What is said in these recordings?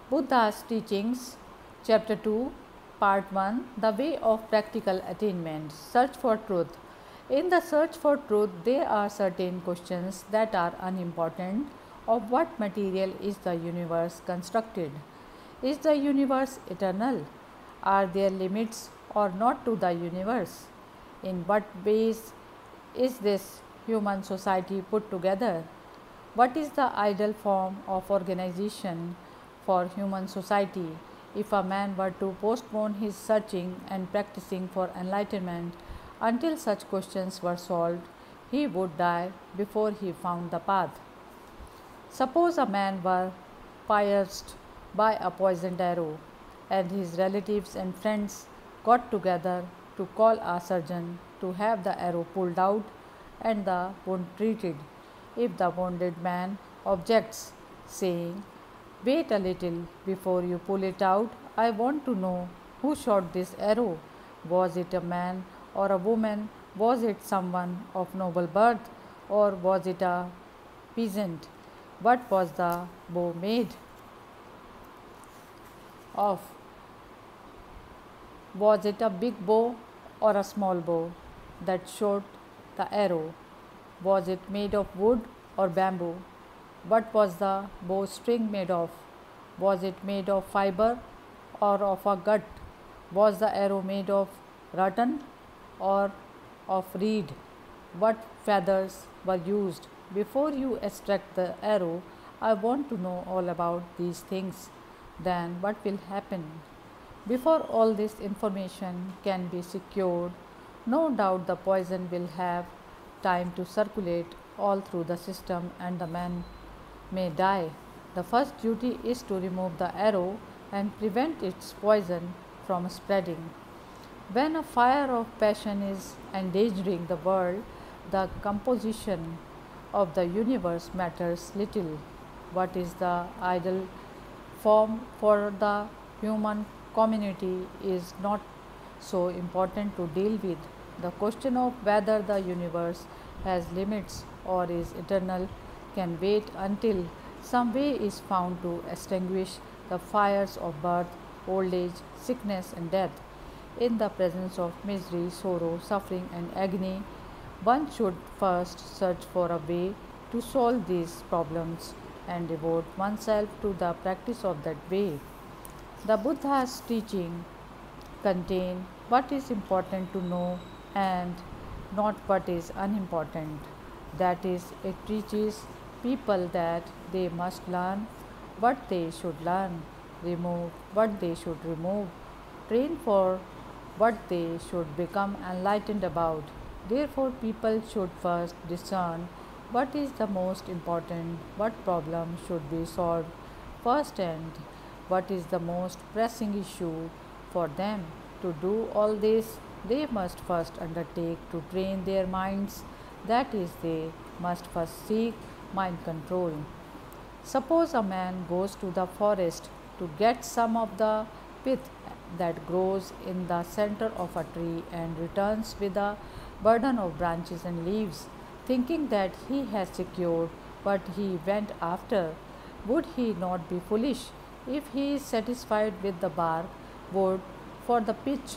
Buddha's Teachings, Chapter 2, Part 1, The Way of Practical Attainment, Search for Truth. In the search for truth, there are certain questions that are unimportant. Of what material is the universe constructed? Is the universe eternal? Are there limits or not to the universe? In what ways is this human society put together? What is the ideal form of organization for human society? If a man were to postpone his searching and practicing for enlightenment until such questions were solved, he would die before he found the path. Suppose a man were pierced by a poisoned arrow, and his relatives and friends got together to call a surgeon to have the arrow pulled out and the wound treated. If the wounded man objects, saying, "Wait a little before you pull it out, I want to know who shot this arrow. Was it a man or a woman? Was it someone of noble birth, or was it a peasant? What was the bow made of? Was it a big bow or a small bow that shot the arrow? Was it made of wood or bamboo? What was the bowstring made of? Was it made of fiber or of a gut? Was the arrow made of rattan or of reed? What feathers were used? Before you extract the arrow, I want to know all about these things. Then what will happen? Before all this information can be secured, no doubt the poison will have time to circulate all through the system and the man may die. The first duty is to remove the arrow and prevent its poison from spreading. When a fire of passion is endangering the world, the composition of the universe matters little. What is the ideal form for the human community is not so important to deal with. The question of whether the universe has limits or is eternal can wait until some way is found to extinguish the fires of birth, old age, sickness, and death. In the presence of misery, sorrow, suffering, and agony, one should first search for a way to solve these problems and devote oneself to the practice of that way. The Buddha's teaching contain what is important to know and not what is unimportant. That is, it teaches people that they must learn what they should learn, remove what they should remove, train for what they should become enlightened about. Therefore, people should first discern what is the most important, what problem should be solved first, and what is the most pressing issue for them. To do all this, they must first undertake to train their minds, that is, they must first seek mind control. Suppose a man goes to the forest to get some of the pith that grows in the center of a tree and returns with a burden of branches and leaves, thinking that he has secured what he went after. Would he not be foolish if he is satisfied with the bark, wood for the pitch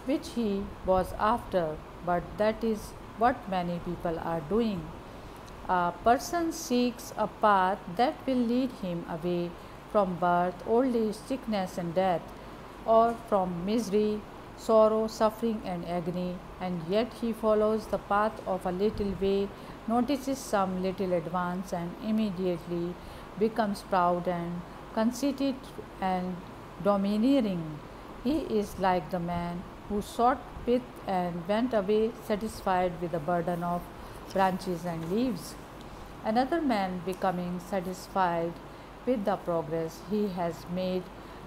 which he was after? But that is what many people are doing. A person seeks a path that will lead him away from birth, old age, sickness, and death, or from misery, sorrow, suffering, and agony, and yet he follows the path of a little way, notices some little advance, and immediately becomes proud and conceited and domineering. He is like the man who sought pith and went away satisfied with the burden of branches and leaves. Another man, becoming satisfied with the progress he has made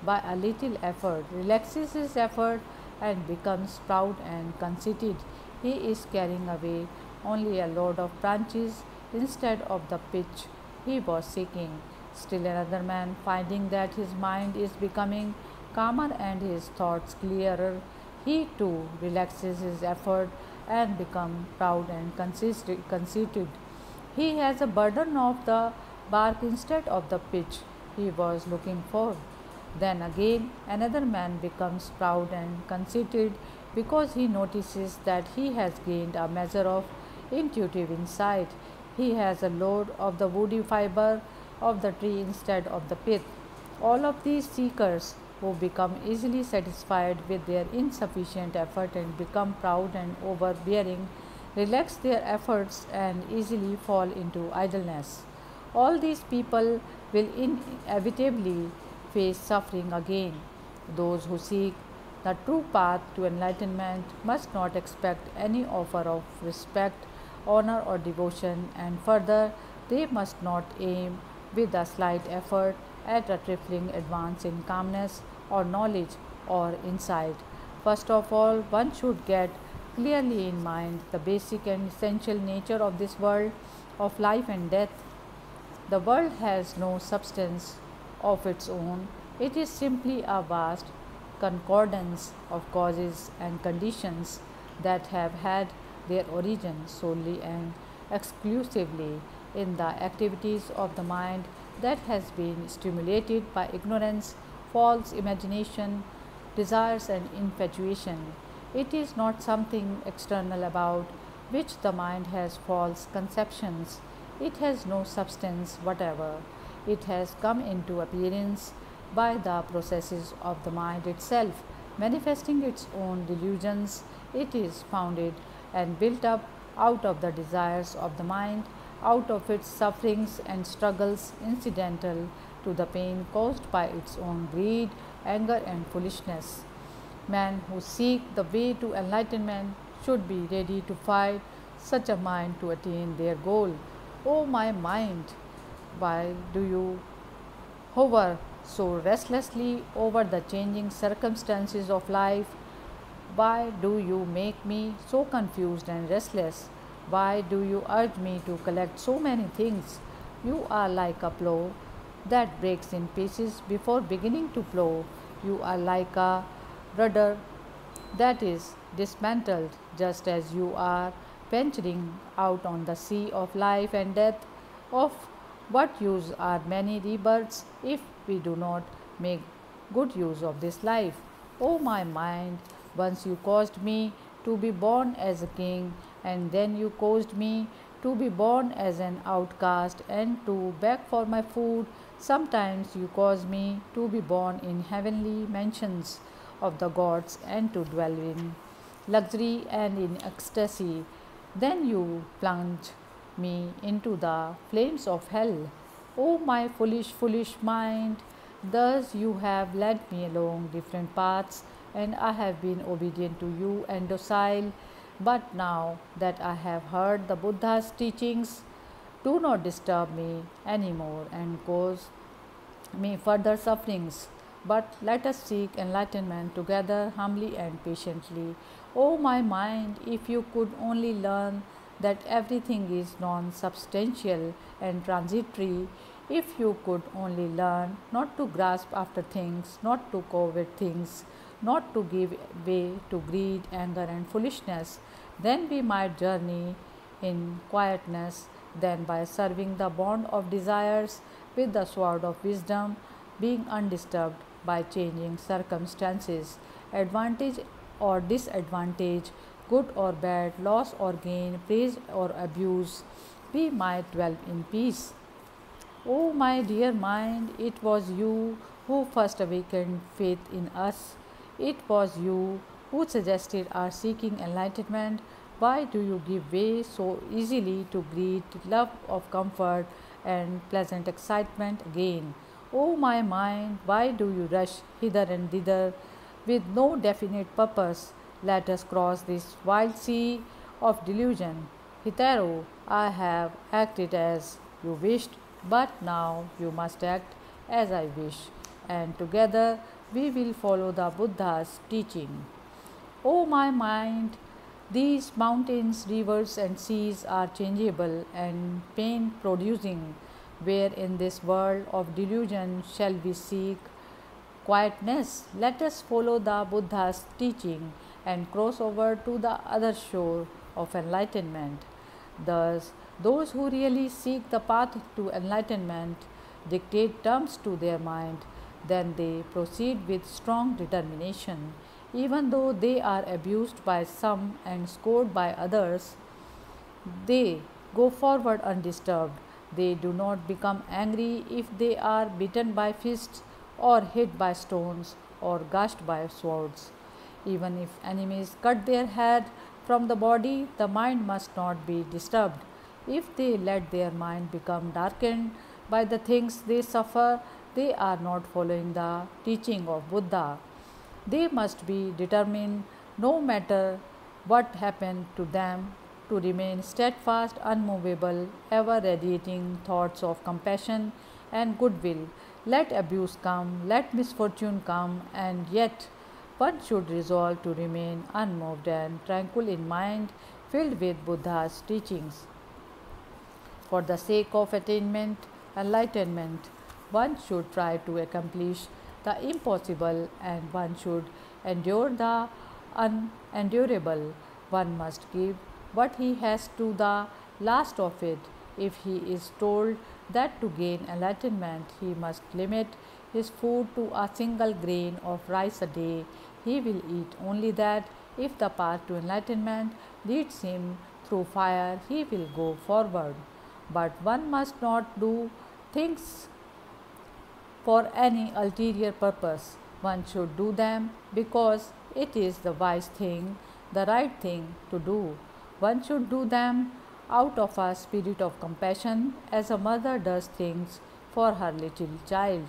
by a little effort, relaxes his effort and becomes proud and conceited. He is carrying away only a load of branches instead of the pitch he was seeking. Still another man, finding that his mind is becoming calmer and his thoughts clearer, he too relaxes his effort and becomes proud and conceited. He has a burden of the bark instead of the pitch he was looking for. Then again, another man becomes proud and conceited because he notices that he has gained a measure of intuitive insight. He has a load of the woody fiber of the tree instead of the pith. All of these seekers who become easily satisfied with their insufficient effort and become proud and overbearing relax their efforts and easily fall into idleness. All these people will inevitably face suffering again. Those who seek the true path to enlightenment must not expect any offer of respect, honor, or devotion, and further, they must not aim with a slight effort at a trifling advance in calmness or knowledge or insight. First of all, one should get clearly in mind the basic and essential nature of this world of life and death. The world has no substance of its own, it is simply a vast concordance of causes and conditions that have had their origin solely and exclusively in the activities of the mind that has been stimulated by ignorance, false imagination, desires, and infatuation. It is not something external about which the mind has false conceptions. It has no substance whatever. It has come into appearance by the processes of the mind itself, manifesting its own delusions. It is founded and built up out of the desires of the mind, out of its sufferings and struggles incidental to the pain caused by its own greed, anger, and foolishness. Men who seek the way to enlightenment should be ready to fight such a mind to attain their goal. O my mind, why do you hover so restlessly over the changing circumstances of life? Why do you make me so confused and restless? Why do you urge me to collect so many things? You are like a plough that breaks in pieces before beginning to plough. You are like a rudder that is dismantled just as you are venturing out on the sea of life and death. Of what use are many rebirths if we do not make good use of this life? O my mind, once you caused me to be born as a king, and then you caused me to be born as an outcast and to beg for my food. Sometimes you cause me to be born in heavenly mansions of the gods and to dwell in luxury and in ecstasy. Then you plunge me into the flames of hell. O my foolish, foolish mind, thus you have led me along different paths, and I have been obedient to you and docile. But now that I have heard the Buddha's teachings, do not disturb me anymore and cause me further sufferings. But let us seek enlightenment together humbly and patiently. O my mind, if you could only learn that everything is non substantial and transitory, if you could only learn not to grasp after things, not to covet things, not to give way to greed, anger, and foolishness, then we might journey in quietness, then by serving the bond of desires with the sword of wisdom, being undisturbed by changing circumstances, advantage or disadvantage, good or bad, loss or gain, praise or abuse, we might dwell in peace. O my dear mind, it was you who first awakened faith in us. It was you who suggested our seeking enlightenment. Why do you give way so easily to greed, love of comfort, and pleasant excitement again? O my mind, why do you rush hither and thither with no definite purpose? Let us cross this wild sea of delusion. Hitherto I have acted as you wished, but now you must act as I wish, and together we will follow the Buddha's teaching. O my mind, these mountains, rivers, and seas are changeable and pain producing. Where in this world of delusion shall we seek quietness? Let us follow the Buddha's teaching and cross over to the other shore of enlightenment. Thus, those who really seek the path to enlightenment dictate terms to their mind Then they proceed with strong determination. Even though they are abused by some and scored by others, they go forward undisturbed. They do not become angry if they are beaten by fists or hit by stones or gashed by swords. Even if enemies cut their head from the body, the mind must not be disturbed. If they let their mind become darkened by the things they suffer, they are not following the teaching of Buddha. They must be determined, no matter what happened to them, to remain steadfast, unmovable, ever radiating thoughts of compassion and goodwill. Let abuse come, let misfortune come, and yet one should resolve to remain unmoved and tranquil in mind, filled with Buddha's teachings. For the sake of attainment, enlightenment, one should try to accomplish the impossible and one should endure the unendurable. One must give what he has to the last of it. If he is told that to gain enlightenment he must limit his food to a single grain of rice a day, he will eat only that. If the path to enlightenment leads him through fire, he will go forward. But one must not do things for any ulterior purpose. One should do them because it is the wise thing, the right thing to do. One should do them out of a spirit of compassion, as a mother does things for her little child,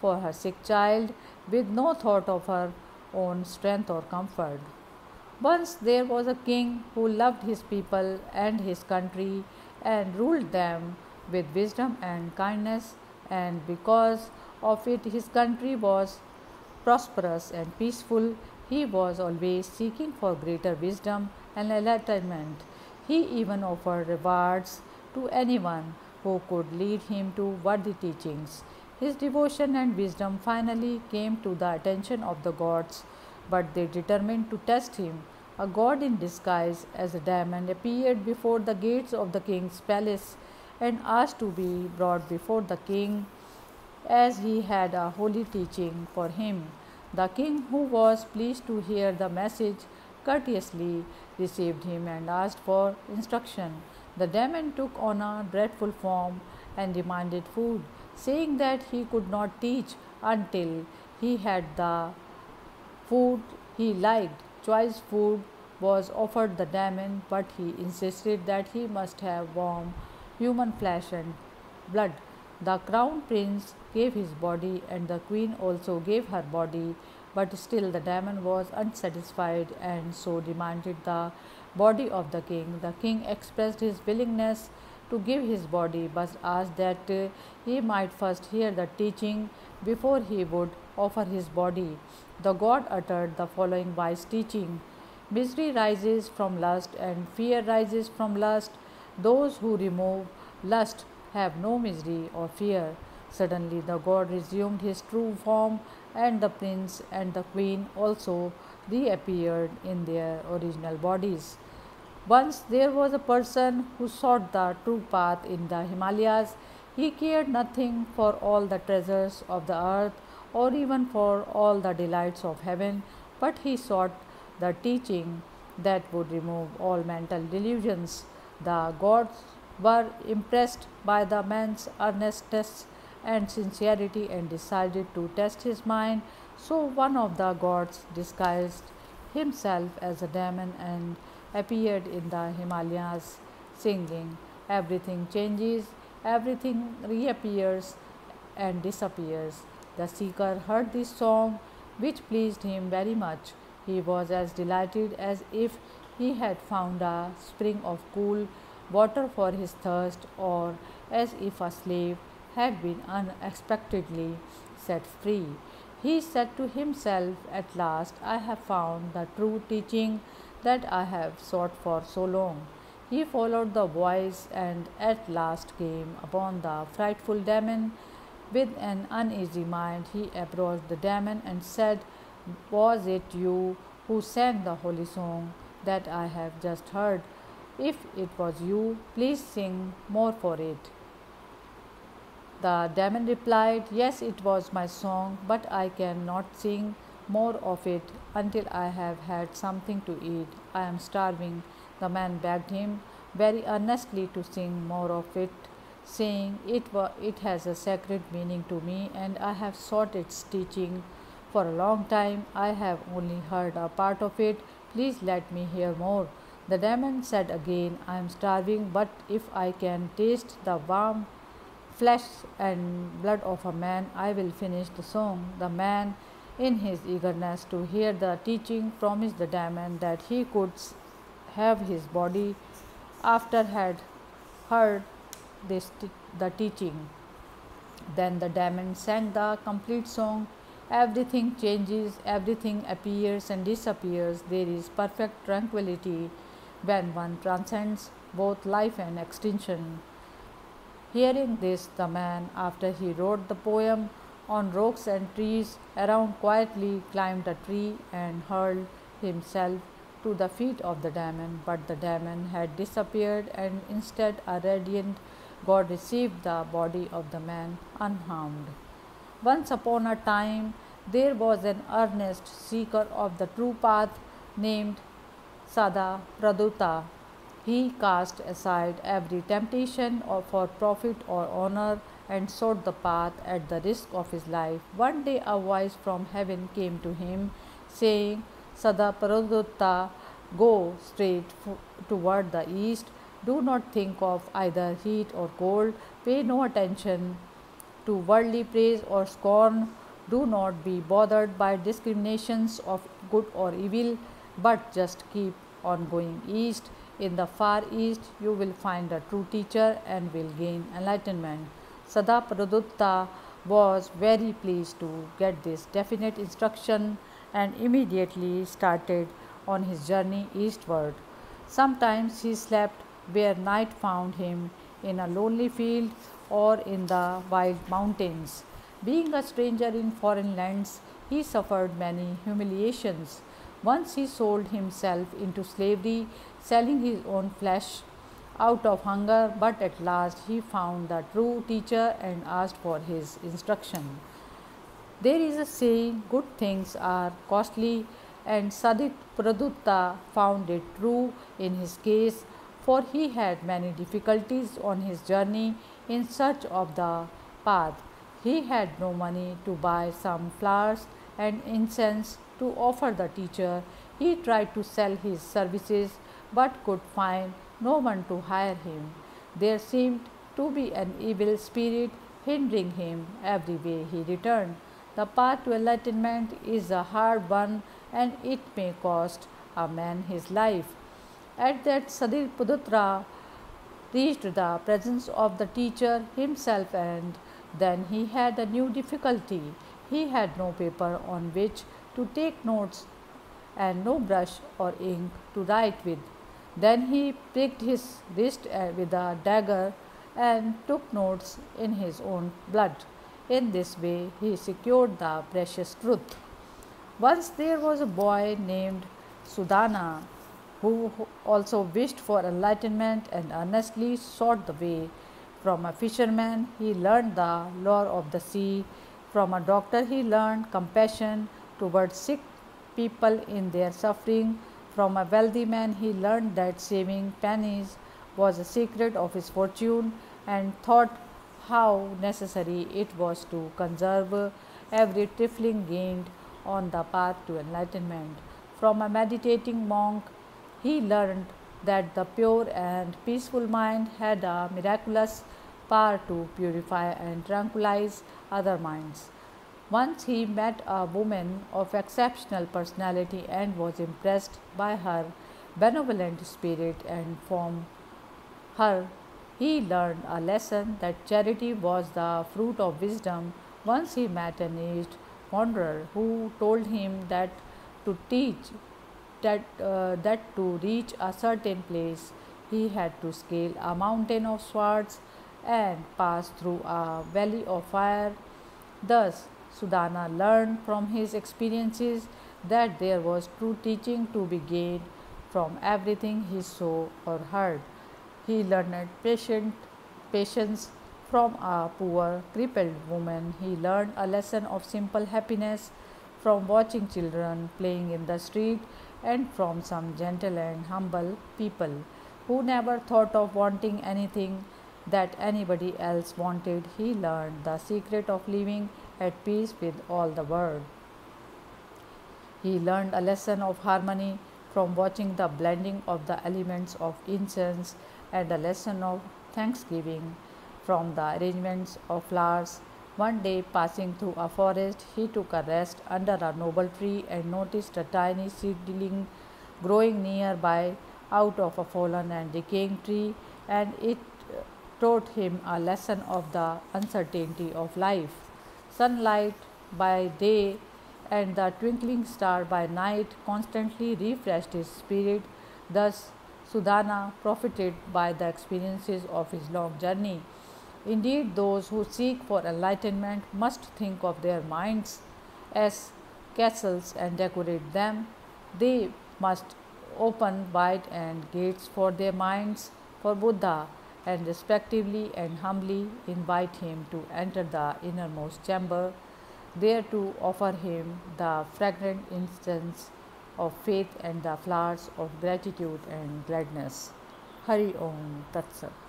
for her sick child, with no thought of her own strength or comfort. Once there was a king who loved his people and his country and ruled them with wisdom and kindness, and because of it his country was prosperous and peaceful. He was always seeking for greater wisdom and enlightenment. He even offered rewards to anyone who could lead him to worthy teachings. His devotion and wisdom finally came to the attention of the gods, but they determined to test him. A god in disguise as a demon appeared before the gates of the king's palace and asked to be brought before the king, as he had a holy teaching for him. The king, who was pleased to hear the message, courteously received him and asked for instruction. The demon took on a dreadful form and demanded food, saying that he could not teach until he had the food he liked. Choice food was offered the demon, but he insisted that he must have warm human flesh and blood. The crown prince gave his body, and the queen also gave her body, but still the demon was unsatisfied and so demanded the body of the king. The king expressed his willingness to give his body, but asked that he might first hear the teaching before he would offer his body. The god uttered the following wise teaching: misery rises from lust, and fear rises from lust. Those who remove lust have no misery or fear. Suddenly the god resumed his true form, and the prince and the queen also reappeared in their original bodies. Once there was a person who sought the true path in the Himalayas. He cared nothing for all the treasures of the earth or even for all the delights of heaven, but he sought the teaching that would remove all mental delusions. The gods were impressed by the man's earnestness and sincerity and decided to test his mind. So one of the gods disguised himself as a demon and appeared in the Himalayas singing, "Everything changes, everything reappears and disappears." The seeker heard this song, which pleased him very much. He was as delighted as if he had found a spring of cool water for his thirst, or as if a slave had been unexpectedly set free. He said to himself, "At last I have found the true teaching that I have sought for so long." He followed the voice and at last came upon the frightful demon. With an uneasy mind, he approached the demon and said, "Was it you who sang the holy song that I have just heard? If it was you, please sing more for it." The demon replied, "Yes, it was my song, but I cannot sing more of it until I have had something to eat. I am starving." The man begged him very earnestly to sing more of it, saying, "It has a sacred meaning to me, and I have sought its teaching for a long time. I have only heard a part of it. Please let me hear more." The demon said again, "I am starving, but if I can taste the warm flesh and blood of a man, I will finish the song." The man, in his eagerness to hear the teaching, promised the demon that he could have his body after had heard the teaching. Then the demon sang the complete song. Everything changes, everything appears and disappears. There is perfect tranquility when one transcends both life and extinction. Hearing this, the man, after he wrote the poem on rocks and trees around, quietly climbed a tree and hurled himself to the feet of the demon. But the demon had disappeared, and instead a radiant God received the body of the man unharmed. Once upon a time, there was an earnest seeker of the true path named Sada Praduta. He cast aside every temptation for profit or honor and sought the path at the risk of his life. One day, a voice from heaven came to him, saying, "Sada Praduta, go straight toward the east. Do not think of either heat or cold. Pay no attention to worldly praise or scorn. Do not be bothered by discriminations of good or evil, but just keep on going east. In the far east, you will find a true teacher and will gain enlightenment." Sada Pradutta was very pleased to get this definite instruction and immediately started on his journey eastward. Sometimes he slept where night found him, in a lonely field or in the wild mountains. Being a stranger in foreign lands, he suffered many humiliations. Once he sold himself into slavery, selling his own flesh out of hunger, but at last he found the true teacher and asked for his instruction. There is a saying, "Good things are costly," and Sadik Pradutta found it true in his case, for he had many difficulties on his journey in search of the path. He had no money to buy some flowers and incense to offer the teacher. He tried to sell his services but could find no one to hire him. There seemed to be an evil spirit hindering him every way he returned. The path to enlightenment is a hard one, and it may cost a man his life. At that, Sadir Pudutra reached the presence of the teacher himself, and then he had a new difficulty. He had no paper on which to take notes and no brush or ink to write with. Then he pricked his wrist with a dagger and took notes in his own blood. In this way, he secured the precious truth. Once there was a boy named Sudana who also wished for enlightenment and earnestly sought the way. From a fisherman, he learned the lore of the sea. From a doctor, he learned compassion towards sick people in their suffering. From a wealthy man, he learned that saving pennies was a secret of his fortune and thought how necessary it was to conserve every trifling gained on the path to enlightenment. From a meditating monk, he learned that the pure and peaceful mind had a miraculous power to purify and tranquilize other minds. Once he met a woman of exceptional personality and was impressed by her benevolent spirit, and from her he learned a lesson that charity was the fruit of wisdom. Once he met an aged wanderer who told him to teach that to reach a certain place he had to scale a mountain of swords and pass through a valley of fire. Thus, Sudana learned from his experiences that there was true teaching to be gained from everything he saw or heard. He learned patience, From a poor, crippled woman, he learned a lesson of simple happiness from watching children playing in the street and from some gentle and humble people who never thought of wanting anything that anybody else wanted. He learned the secret of living at peace with all the world. He learned a lesson of harmony from watching the blending of the elements of incense and a lesson of thanksgiving from the arrangements of flowers. One day, passing through a forest, he took a rest under a noble tree and noticed a tiny seedling growing nearby out of a fallen and decaying tree, and it taught him a lesson of the uncertainty of life. Sunlight by day and the twinkling star by night constantly refreshed his spirit. Thus, Sudhana profited by the experiences of his long journey. Indeed, those who seek for enlightenment must think of their minds as castles and decorate them. They must open wide and gates for their minds for Buddha and respectively and humbly invite him to enter the innermost chamber, there to offer him the fragrant incense of faith and the flowers of gratitude and gladness. Hari Om Tat Sat.